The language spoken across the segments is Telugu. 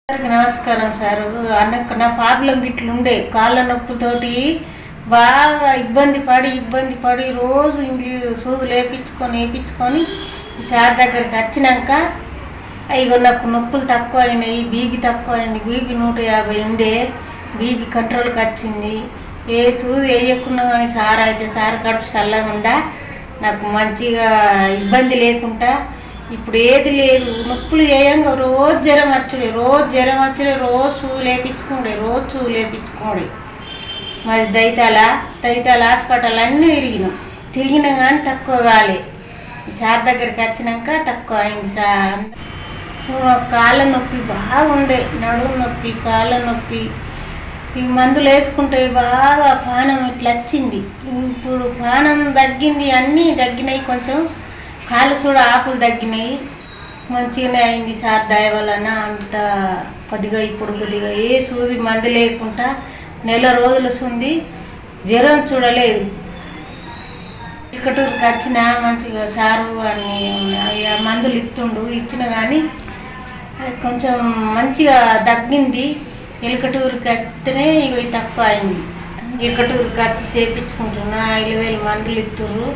అందరికి నమస్కారం సారు. అన్నకు నా ప్రాబ్లం ఇట్లుండే కాళ్ళ నొప్పులతోటి బాగా ఇబ్బంది పడి రోజు సూదులు వేయించుకొని సార్ దగ్గరికి వచ్చినాక ఇగో నాకు నొప్పులు తక్కువ అయినాయి, బీపీ తక్కువ అయింది. బీపీ 150 ఉండే, బీపీ కంట్రోల్కి వచ్చింది. ఏ సూది వేయకున్నా కానీ సార్ కడుపు చల్లకుండా నాకు మంచిగా ఇబ్బంది లేకుండా ఇప్పుడు ఏది లేదు. నొప్పులు చేయంగా రోజు జ్వరం వచ్చుడే, రోజు సూలు లేపించుకోండి. మరి దైతాల హాస్పిటల్ అన్నీ తిరిగినా కానీ తక్కువ కాలే. సార్ దగ్గరికి వచ్చినాక తక్కువ అయింది సార్. కాళ్ళ నొప్పి బాగుండే, నడుము నొప్పి, కాళ్ళ నొప్పి. ఈ మందులు వేసుకుంటే బాగా పానం ఇట్లా వచ్చింది. ఇప్పుడు పానం తగ్గింది, అన్నీ తగ్గినాయి. కొంచెం కాళ్ళు చూడ ఆకులు తగ్గినాయి, మంచిగానే అయింది సార్ దయ వలన. అంత కొద్దిగా ఏ సూది మందు లేకుండా నెల రోజులు ఉంది. జ్వరం చూడలేదు. ఇక్కటూరుకి వచ్చిన మంచిగా సారు అని మందులు ఇచ్చిన కానీ కొంచెం మంచిగా తగ్గింది. ఎలుకటూరుకి వస్తేనే ఇవి తక్కువ అయింది. ఎలుకటూరుకి వచ్చి చేయించుకుంటున్నా, 5,000 మందులు ఇస్తుర్రు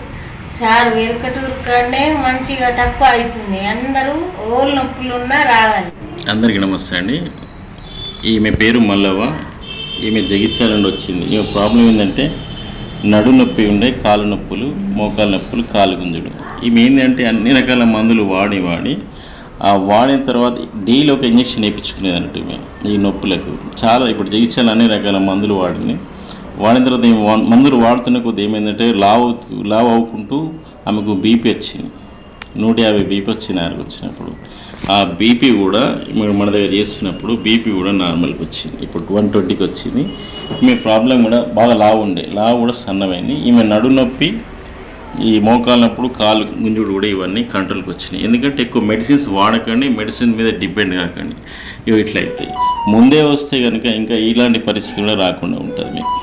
సార్. ఎలుకటూరు కాడనే మంచిగా తక్కువ అవుతుంది. అందరూ ఓళ్ళు నొప్పులున్నా రావాలి. అందరికీ నమస్తే అండి. ఈమె పేరు మల్లవ్వ. ఈమె జగిత్యాల నుండి వచ్చింది. ఈమె ప్రాబ్లం ఏంటంటే నడు నొప్పి ఉండే, కాళ్ళ నొప్పులు, మోకాళ్ళ నొప్పులు, కాలు గుంజుడు. ఈమె ఏంటంటే అన్ని రకాల మందులు వాడి వాడిన తర్వాత డైలీ ఒక ఇంజక్షన్ వేయించుకునేది అన్నట్టు ఈమె ఈ నొప్పులకు. చాలా ఇప్పుడు జగిత్యాల అన్ని రకాల మందులు వాడిన తర్వాత మందులు వాడుతున్న కొద్ది ఏమైందంటే లావ్ అవ్వుకుంటూ ఆమెకు బీపీ వచ్చింది. 150 బీపీ వచ్చింది. ఆయనకు వచ్చినప్పుడు ఆ బీపీ కూడా మన దగ్గర చేస్తున్నప్పుడు బీపీ కూడా నార్మల్కి వచ్చింది. ఇప్పుడు 120కి వచ్చింది. ఈమె ప్రాబ్లం కూడా బాగా లావు కూడా సన్నమైంది. ఈమె నడు నొప్పి, ఈ మోకాలు నొప్పుడు, కాలు గుంజుడు కూడా ఇవన్నీ కంట్రోల్కి వచ్చినాయి. ఎందుకంటే ఎక్కువ మెడిసిన్స్ వాడకండి, మెడిసిన్ మీద డిపెండ్ కాకండి. ఇవి ఇట్లా అవుతాయి. ముందే వస్తే కనుక ఇంకా ఇలాంటి పరిస్థితి కూడా రాకుండా ఉంటుంది మీకు.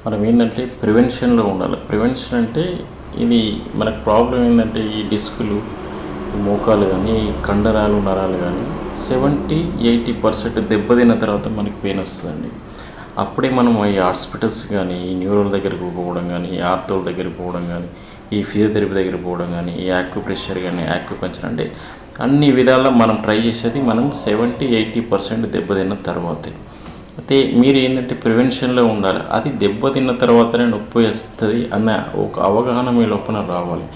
మనం ఏంటంటే ప్రివెన్షన్లో ఉండాలి. ప్రివెన్షన్ అంటే ఇది మనకు ప్రాబ్లం ఏంటంటే ఈ డిస్కులు, మోకాలు కానీ, కండరాలు, నరాలు కానీ 70-80% దెబ్బతిన్న తర్వాత మనకి పెయిన్ వస్తుందండి. అప్పుడే మనం ఈ హాస్పిటల్స్ కానీ, ఈ న్యూరోల దగ్గరికి పోవడం కానీ, ఈ ఆర్థోల దగ్గరికి పోవడం కానీ, ఈ ఫిజియోథెరపీ దగ్గరికి పోవడం కానీ, ఈ యాక్యుప్రెషర్ కానీ, యాక్యుపంక్చర్ అంటే అన్ని విధాలా మనం ట్రై చేసేది మనం 70-80% దెబ్బతిన్న తర్వాతే. అయితే మీరు ఏంటంటే ప్రివెన్షన్లో ఉండాలి. అది దెబ్బతిన్న తర్వాతనే నొప్పి వస్తుంది అన్న ఒక అవగాహన మీ లోపల రావాలి.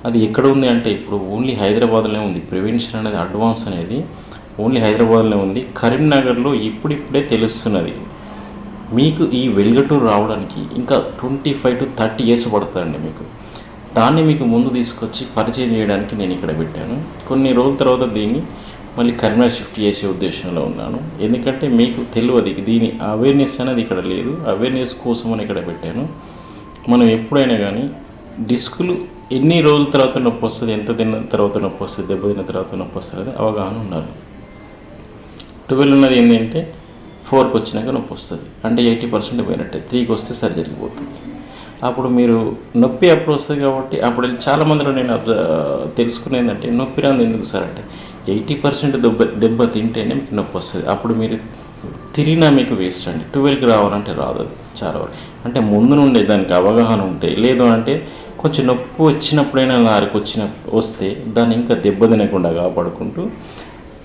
అది ఎక్కడ ఉంది అంటే ఇప్పుడు ఓన్లీ హైదరాబాద్లోనే ఉంది. ప్రివెన్షన్ అనేది అడ్వాన్స్ అనేది ఓన్లీ హైదరాబాద్లో ఉంది. కరీంనగర్లో ఇప్పుడిప్పుడే తెలుస్తున్నది. మీకు ఈ వెలుగటూరు రావడానికి ఇంకా 25-30 years పడుతుందండి మీకు. దాన్ని మీకు ముందు తీసుకొచ్చి పరిచయం చేయడానికి నేను ఇక్కడ పెట్టాను. కొన్ని రోజుల తర్వాత దీన్ని మళ్ళీ కరీంనగర్ షిఫ్ట్ చేసే ఉద్దేశంలో ఉన్నాను. ఎందుకంటే మీకు తెలియదు, దీని అవేర్నెస్ అనేది ఇక్కడ లేదు. అవేర్నెస్ కోసం అని ఇక్కడ పెట్టాను. మనం ఎప్పుడైనా కానీ డిస్కులు ఎన్ని రోజుల తర్వాత నొప్పి వస్తుంది, ఎంత తిన్న తర్వాత నొప్పి వస్తుంది, దెబ్బతిన్న తర్వాత నొప్పి వస్తుంది అవగాహన ఉండాలి. 12 ఉన్నది ఏంటంటే 4కి వచ్చినాక నొప్పి వస్తుంది అంటే 80% పోయినట్టే. 3కి వస్తే సర్జరీకి పోతుంది. అప్పుడు మీరు నొప్పి అప్పుడు వస్తుంది కాబట్టి అప్పుడు చాలామందిలో నేను తెలుసుకునేదంటే నొప్పి రాదు ఎందుకు సార్ అంటే 80% దెబ్బ తింటేనే మీకు నొప్పి వస్తుంది. అప్పుడు మీరు తిరిగినా మీకు వేస్ట్ అండి. 12కి రావాలంటే రాదు. అది చాలా వరకు అంటే ముందు నుండే దానికి అవగాహన ఉంటే, లేదు అంటే కొంచెం నొప్పి వచ్చినప్పుడైనా వస్తే దాన్ని ఇంకా దెబ్బ తినకుండా కాపాడుకుంటూ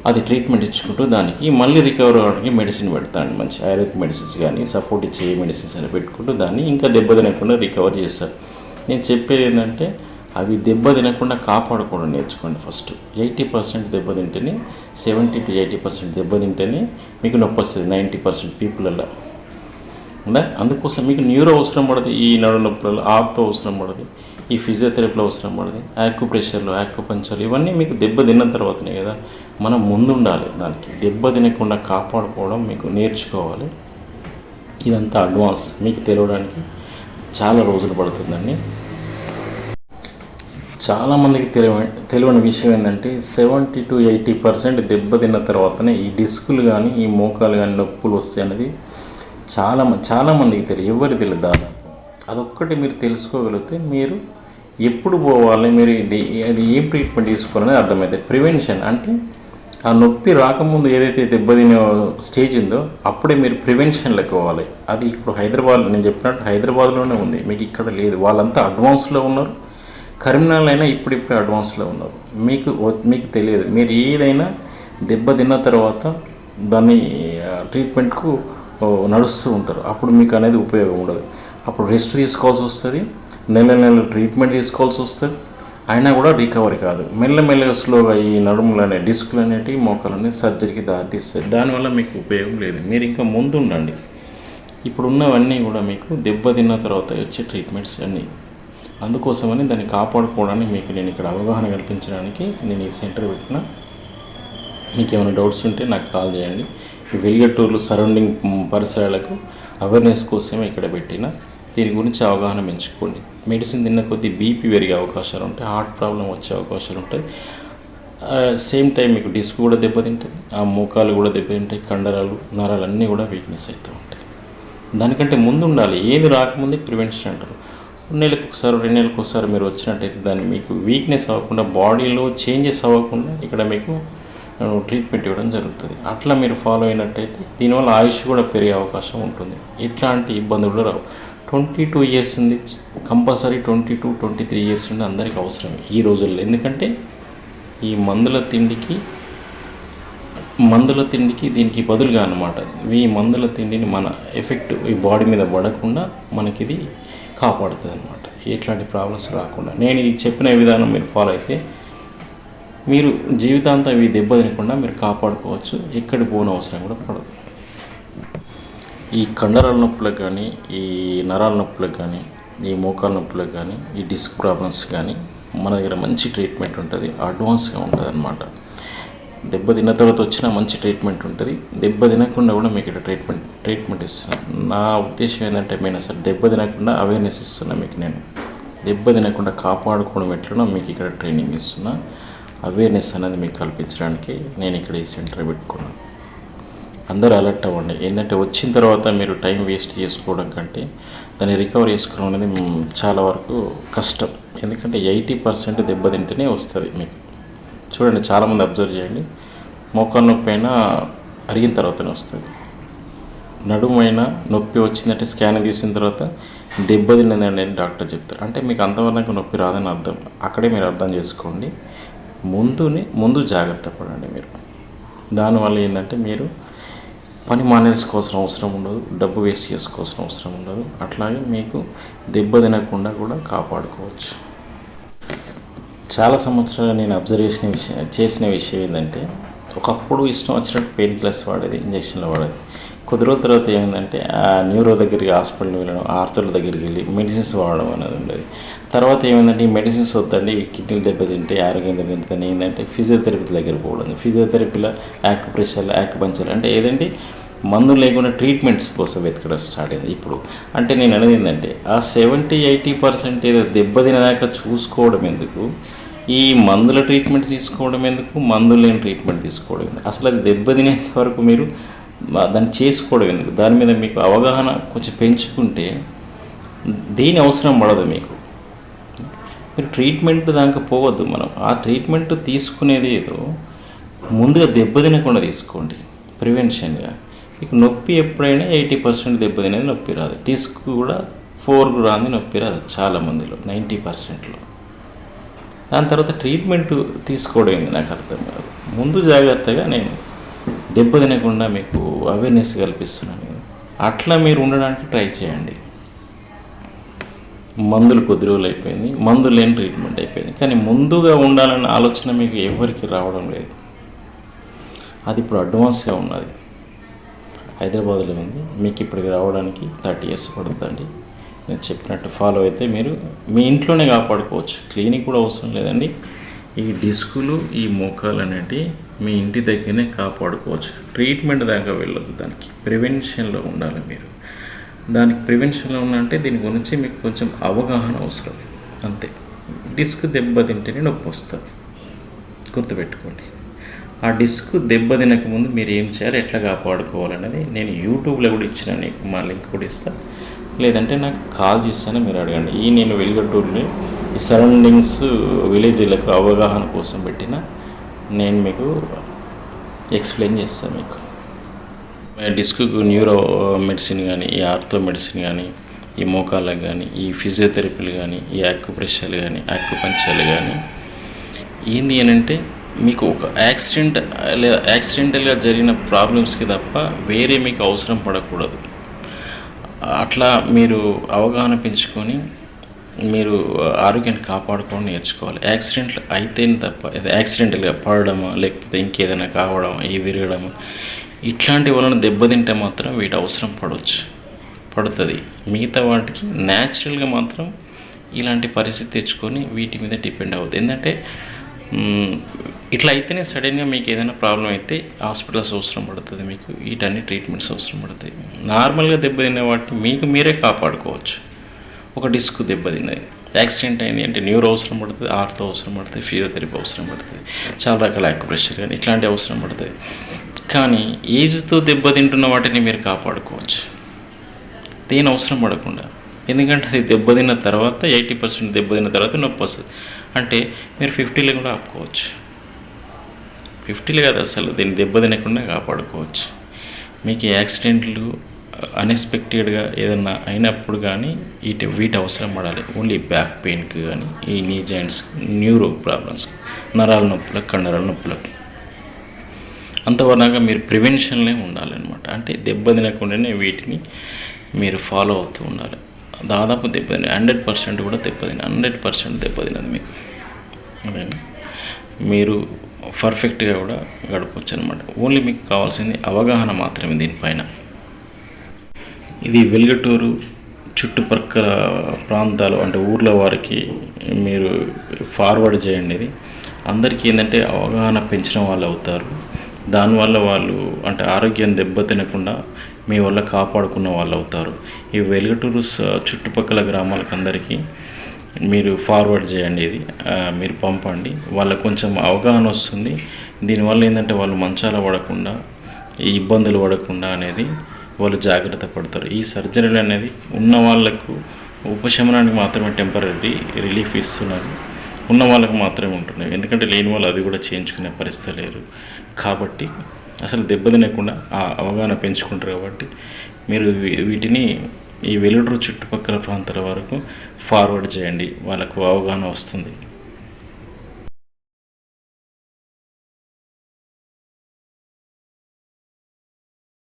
అది ట్రీట్మెంట్ ఇచ్చుకుంటూ దానికి మళ్ళీ రికవర్ అవ్వడానికి మెడిసిన్ పెడతాను. మంచి ఆయుర్వేదిక్ మెడిసిన్స్ కానీ సపోర్ట్ ఇచ్చే మెడిసిన్స్ అని పెట్టుకుంటూ దాన్ని ఇంకా దెబ్బ తినకుండా రికవర్ చేస్తారు. నేను చెప్పేది ఏంటంటే అవి దెబ్బ తినకుండా కాపాడుకోవడం నేర్చుకోండి. ఫస్ట్ 80% దెబ్బ తింటేనే, 70-80% దెబ్బ తింటేనే మీకు నొప్పి వస్తుంది 90% పీపుల్లో. అందుకోసం మీకు న్యూరో అవసరం పడదు, ఈ నడు నొప్పులలో ఆర్తో అవసరం పడదు, ఈ ఫిజియోథెరపీలో అవసరం పడదు, యాక్యుప్రెషర్లో, యాక్యుపంక్చర్లు ఇవన్నీ మీకు దెబ్బ తిన్న తర్వాతనే కదా. మనం ముందు ఉండాలి. దానికి దెబ్బ తినకుండా కాపాడుకోవడం మీకు నేర్చుకోవాలి. ఇదంతా అడ్వాన్స్ మీకు తెలియడానికి చాలా రోజులు పడుతుందండి. చాలామందికి తెలియని విషయం ఏంటంటే 70-80% దెబ్బతిన్న తర్వాతనే ఈ డిస్కులు కానీ, ఈ మోకాలు కానీ నొప్పులు వస్తాయి అనేది చాలామందికి తెలియదు. ఎవరికి తెలియదు దాదాపు. అదొక్కటి మీరు తెలుసుకోగలిగితే మీరు ఎప్పుడు పోవాలి, మీరు అది ఏం ట్రీట్మెంట్ తీసుకోవాలని అర్థమవుతుంది. ప్రివెన్షన్ అంటే ఆ నొప్పి రాకముందు ఏదైతే దెబ్బతినే స్టేజ్ ఉందో అప్పుడే మీరు ప్రివెన్షన్లోకి పోవాలి. అది ఇప్పుడు హైదరాబాద్, నేను చెప్పినట్టు హైదరాబాద్లోనే ఉంది, మీకు ఇక్కడ లేదు. వాళ్ళంతా అడ్వాన్స్లో ఉన్నారు. కరీంనగర్ అయినా ఇప్పుడిప్పుడే అడ్వాన్స్లో ఉన్నారు. మీకు తెలియదు. మీరు ఏదైనా దెబ్బతిన్న తర్వాత దాన్ని ట్రీట్మెంట్కు నడుస్తూ ఉంటారు. అప్పుడు మీకు అనేది ఉపయోగం ఉండదు. అప్పుడు రెస్ట్ తీసుకోవాల్సి వస్తుంది, నెల ట్రీట్మెంట్ తీసుకోవాల్సి వస్తుంది. అయినా కూడా రికవరీ కాదు. మెల్లమెల్లగా స్లోగా ఈ నడుములనే డిస్కులు అనేటివి మోకాలనే సర్జరీకి దారితీస్తాయి. దానివల్ల మీకు ఉపయోగం లేదు. మీరు ఇంకా ముందు ఉండండి. ఇప్పుడున్నవన్నీ కూడా మీకు దెబ్బతిన్న తర్వాత వచ్చే ట్రీట్మెంట్స్ అన్నీ. అందుకోసమని దాన్ని కాపాడుకోవడానికి మీకు నేను ఇక్కడ అవగాహన కల్పించడానికి నేను ఈ సెంటర్ పెట్టిన. మీకు ఏమైనా డౌట్స్ ఉంటే నాకు కాల్ చేయండి. ఈ వెలిగట్టూరు సరౌండింగ్ పరిసరాలకు అవేర్నెస్ కోసమే ఇక్కడ పెట్టిన. దీని గురించి అవగాహన పెంచుకోండి. మెడిసిన్ తిన్న కొద్దీ బీపీ పెరిగే అవకాశాలు ఉంటాయి, హార్ట్ ప్రాబ్లం వచ్చే అవకాశాలు ఉంటాయి. సేమ్ టైం మీకు డిస్క్ కూడా దెబ్బతింటుంది, ఆ మోకాలు కూడా దెబ్బతింటాయి, కండరాలు నరాలు అన్నీ కూడా వీక్నెస్ అవుతూ ఉంటాయి. దానికంటే ముందు ఉండాలి. ఏది రాకముందే ప్రివెన్షన్ అంటారు. నెలకు ఒకసారి 2 నెలలకు ఒకసారి మీరు వచ్చినట్టయితే దాన్ని మీకు వీక్నెస్ అవ్వకుండా, బాడీలో చేంజెస్ అవ్వకుండా ఇక్కడ మీకు ట్రీట్మెంట్ ఇవ్వడం జరుగుతుంది. అట్లా మీరు ఫాలో అయినట్టయితే దీనివల్ల ఆయుష్ కూడా పెరిగే అవకాశం ఉంటుంది. ఎట్లాంటి ఇబ్బందులు రావు. 22 ఇయర్స్ ఉంది, కంపల్సరీ 22-23 ఇయర్స్ ఉండి అందరికీ అవసరమే ఈ రోజుల్లో. ఎందుకంటే ఈ మందుల తిండికి దీనికి బదులుగా అన్నమాట. ఈ మందుల తిండిని మన ఎఫెక్ట్ ఈ బాడీ మీద పడకుండా మనకి ఇది కాపాడుతుంది అన్నమాట. ఎట్లాంటి ప్రాబ్లమ్స్ రాకుండా నేను ఈ చెప్పిన విధానం మీరు ఫాలో అయితే మీరు జీవితాంతం ఇవి దెబ్బతినకుండా మీరు కాపాడుకోవచ్చు. ఎక్కడి పోని అవసరం కూడా పడదు. ఈ కండరాల నొప్పులకు కానీ, ఈ నరాల నొప్పులకు కానీ, ఈ మోకాల నొప్పులకు కానీ, ఈ డిస్క్ ప్రాబ్లమ్స్ కానీ మన దగ్గర మంచి ట్రీట్మెంట్ ఉంటుంది. అడ్వాన్స్గా ఉంటుంది అన్నమాట. దెబ్బ తిన్న తర్వాత వచ్చిన మంచి ట్రీట్మెంట్ ఉంటుంది. దెబ్బ తినకుండా కూడా మీకు ఇక్కడ ట్రీట్మెంట్ ఇస్తున్నాను. నా ఉద్దేశం ఏంటంటే నేను అసలు దెబ్బ తినకుండా అవేర్నెస్ ఇస్తున్నా మీకు. నేను దెబ్బ తినకుండా కాపాడుకోవడం ఎట్లనో మీకు ఇక్కడ ట్రైనింగ్ ఇస్తున్నా. అవేర్నెస్ అనేది మీకు కల్పించడానికి నేను ఇక్కడ ఈ సెంటర్ పెట్టుకున్నాను. అందరూ అలర్ట్ అవ్వండి. ఏంటంటే వచ్చిన తర్వాత మీరు టైం వేస్ట్ చేసుకోవడం కంటే దాన్ని రికవర్ చేసుకోవడం అనేది చాలా వరకు కష్టం. ఎందుకంటే 80% దెబ్బతింటేనే వస్తుంది మీకు. చూడండి, చాలామంది అబ్జర్వ్ చేయండి, మోకాలు నొప్పి అయినా అరిగిన తర్వాతనే వస్తుంది. నడుము అయినా నొప్పి వచ్చిందంటే స్కానింగ్ తీసిన తర్వాత దెబ్బతిన్నదండి అని డాక్టర్ చెప్తారు. అంటే మీకు అంతవరకు నొప్పి రాదని అర్థం. అక్కడే మీరు అర్థం చేసుకోండి. ముందు జాగ్రత్త పడండి మీరు. దానివల్ల ఏంటంటే మీరు పని మానేసుకోవాల్సిన అవసరం ఉండదు, డబ్బు వేస్ట్ చేసుకోవాల్సిన అవసరం ఉండదు. అట్లాగే మీకు దెబ్బ తినకుండా కూడా కాపాడుకోవచ్చు. చాలా సంవత్సరాలు నేను అబ్జర్వ్ చేసిన విషయం ఏంటంటే ఒకప్పుడు ఇష్టం వచ్చినట్టు పెయిన్ కిల్లర్స్ వాడేది, ఇంజక్షన్లు వాడేది. కొద్ది రోజుల తర్వాత ఏమైందంటే ఆ న్యూరో దగ్గరికి హాస్పిటల్కి వెళ్ళడం, ఆర్థోల దగ్గరికి వెళ్ళి మెడిసిన్స్ వాడడం అనేది ఉండేది. తర్వాత ఏమైందంటే ఈ మెడిసిన్స్ వద్దండి, కిడ్నీలు దెబ్బతింటే ఆరోగ్యం దెబ్బతింటే ఏంటంటే ఫిజియోథెరపీ దగ్గర పోవడం. ఫిజియోథెరపీలో యాక్యుప్రెషర్, యాక్యుపంక్చర్ అంటే ఏదంటే మందులు లేకుండా ట్రీట్మెంట్స్ కోసం వెతకడం స్టార్ట్ అయింది ఇప్పుడు. అంటే నేను అనేది ఏంటంటే ఆ 70-80% ఏదో దెబ్బతినేదాకా చూసుకోవడం ఎందుకు, ఈ మందుల ట్రీట్మెంట్ తీసుకోవడం ఎందుకు, మందులు లేని ట్రీట్మెంట్ తీసుకోవడం ఎందుకు, అసలు అది దెబ్బతినేంత వరకు మీరు దాన్ని చేసుకోవడం ఎందుకు? దాని మీద మీకు అవగాహన కొంచెం పెంచుకుంటే దేని అవసరం పడదు మీకు. మీరు ట్రీట్మెంట్ దాకా పోవద్దు. మనం ఆ ట్రీట్మెంట్ తీసుకునేది ఏదో ముందుగా దెబ్బతినకుండా తీసుకోండి, ప్రివెన్షన్గా. మీకు నొప్పి ఎప్పుడైనా 80% దెబ్బతినేది నొప్పి రాదు. డిస్క్ కూడా 4 రాంది నొప్పి రాదు చాలామందిలో, 90%లో. దాని తర్వాత ట్రీట్మెంట్ తీసుకోవడం ఏంది నాకు అర్థం కాదు. ముందు జాగ్రత్తగా నేను దెబ్బ తినకుండా మీకు అవేర్నెస్ కల్పిస్తున్నాను. అట్లా మీరు ఉండడానికి ట్రై చేయండి. మందులు కొద్ది రోజులు అయిపోయింది, మందులు లేని ట్రీట్మెంట్ అయిపోయింది. కానీ ముందుగా ఉండాలన్న ఆలోచన మీకు ఎవరికి రావడం లేదు. అది ఇప్పుడు అడ్వాన్స్గా ఉన్నది, హైదరాబాద్లో ఉంది. మీకు ఇప్పటికి రావడానికి 30 ఇయర్స్ పడుతుందండి. నేను చెప్పినట్టు ఫాలో అయితే మీరు మీ ఇంట్లోనే కాపాడుకోవచ్చు. క్లినిక్ కూడా అవసరం లేదండి. ఈ డిస్కులు, ఈ మోకాలు అనేవి మీ ఇంటి దగ్గరనే కాపాడుకోవచ్చు. ట్రీట్మెంట్ దాకా వెళ్ళొద్దు. దానికి ప్రివెన్షన్లో ఉండాలి మీరు. దానికి ప్రివెన్షన్లో ఉన్నంటే దీని గురించి మీకు కొంచెం అవగాహన అవసరం, అంతే. డిస్క్ దెబ్బతింటేనే నొప్పి వస్తుంది, గుర్తుపెట్టుకోండి. ఆ డిస్క్ దెబ్బతినకముందు మీరు ఏం చేయాలి, ఎట్లా కాపాడుకోవాలనేది నేను యూట్యూబ్లో కూడా ఇచ్చిన, నీకు మా లింక్ కూడా ఇస్తాను. లేదంటే నాకు కాల్ చేస్తాను, మీరు అడగండి. నేను వెలిగట్టూరులో ఈ సరౌండింగ్స్ విలేజ్లకు అవగాహన కోసం పెట్టిన నేను మీకు ఎక్స్ప్లెయిన్ చేస్తాను. మీకు డిస్క్కు న్యూరో మెడిసిన్ కానీ, ఈ ఆర్థో మెడిసిన్ కానీ, ఈ మోకాళ్ళకు కానీ, ఈ ఫిజియోథెరపీలు కానీ, ఈ యాక్యుప్రెషర్లు కానీ, యాక్యుపంక్చర్లు కానీ ఏంది అని అంటే మీకు ఒక యాక్సిడెంట్ లేదా యాక్సిడెంటల్గా జరిగిన ప్రాబ్లమ్స్కి తప్ప వేరే మీకు అవసరం పడకూడదు. అట్లా మీరు అవగాహన పెంచుకొని మీరు ఆరోగ్యాన్ని కాపాడుకొని నేర్చుకోవాలి. యాక్సిడెంట్లు అయితేనే తప్ప, యాక్సిడెంటల్గా పడడమా లేకపోతే ఇంకేదైనా కావడమా, ఈ విరగడమా ఇట్లాంటి వలన దెబ్బతింటే మాత్రం వీటి అవసరం పడుతుంది. మిగతా వాటికి న్యాచురల్గా మాత్రం ఇలాంటి పరిస్థితి తెచ్చుకొని వీటి మీద డిపెండ్ అవుతుంది. ఏంటంటే ఇట్లా అయితేనే సడన్గా మీకు ఏదైనా ప్రాబ్లం అయితే హాస్పిటల్స్ అవసరం పడుతుంది, మీకు వీటన్ని ట్రీట్మెంట్స్ అవసరం పడుతాయి. నార్మల్గా దెబ్బతిన్న వాటిని మీకు మీరే కాపాడుకోవచ్చు. ఒక డిస్క్ దెబ్బతిన్నది, యాక్సిడెంట్ అయింది అంటే న్యూరో అవసరం పడుతుంది, ఆర్థో అవసరం పడుతుంది, ఫిజియోథెరపీ అవసరం పడుతుంది, చాలా రకాల యాక్యుప్రెషర్ కానీ ఇట్లాంటి అవసరం పడుతుంది. కానీ ఏజ్తో దెబ్బతింటున్న వాటిని మీరు కాపాడుకోవచ్చు దేని అవసరం పడకుండా. ఎందుకంటే అది దెబ్బతిన్న తర్వాత 80% దెబ్బతిన్న తర్వాత నొప్పి వస్తుంది. అంటే మీరు 50లో కూడా ఆపుకోవచ్చు. 50లో కాదు, అసలు దీన్ని దెబ్బతినకుండా కాపాడుకోవచ్చు. మీకు యాక్సిడెంట్లు అన్ఎక్స్పెక్టెడ్గా ఏదన్నా అయినప్పుడు కానీ వీటి అవసరం పడాలి. ఓన్లీ బ్యాక్ పెయిన్కి కానీ, ఈ నీ జాయింట్స్, న్యూరో ప్రాబ్లమ్స్, నరాల నొప్పులకు, కండరాల నొప్పులకు అంతవరకు మీరు ప్రివెన్షన్లే ఉండాలన్నమాట. అంటే దెబ్బతినకుండానే వీటిని మీరు ఫాలో అవుతూ ఉండాలి. దాదాపు దెబ్బతిన 100% కూడా 100% దెబ్బతినది మీకు. అదేనా మీరు పర్ఫెక్ట్గా కూడా గడపవచ్చు అనమాట. ఓన్లీ మీకు కావాల్సింది అవగాహన మాత్రమే దీనిపైన. ఇది వెలుగటూరు చుట్టుపక్కల ప్రాంతాలు అంటే ఊర్ల వారికి మీరు ఫార్వర్డ్ చేయండి. ఇది అందరికీ ఏంటంటే అవగాహన పెంచిన వాళ్ళు అవుతారు. దానివల్ల వాళ్ళు అంటే ఆరోగ్యం దెబ్బతినకుండా మీ వల్ల కాపాడుకున్న వాళ్ళు అవుతారు. ఈ వెలుగటూరు చుట్టుపక్కల గ్రామాలకు అందరికీ మీరు ఫార్వర్డ్ చేయండి. ఇది మీరు పంపండి. వాళ్ళకు కొంచెం అవగాహన వస్తుంది. దీనివల్ల ఏంటంటే వాళ్ళు మంచాల పడకుండా, ఈ ఇబ్బందులు పడకుండా అనేది వాళ్ళు జాగ్రత్త పడతారు. ఈ సర్జరీలు అనేది ఉన్న వాళ్ళకు ఉపశమనానికి మాత్రమే టెంపరీ రిలీఫ్ ఇస్తున్నారు, ఉన్న వాళ్ళకు మాత్రమే ఉంటున్నాయి. ఎందుకంటే లేని వాళ్ళు అది కూడా చేయించుకునే పరిస్థితి లేరు. కాబట్టి అసలు దెబ్బతినకుండా ఆ అవగాహన పెంచుకుంటారు. కాబట్టి మీరు వీటిని ఈ వెలుగటూరు చుట్టుపక్కల ప్రాంతాల వరకు ఫార్వర్డ్ చేయండి, వాళ్ళకు అవగాహన వస్తుంది.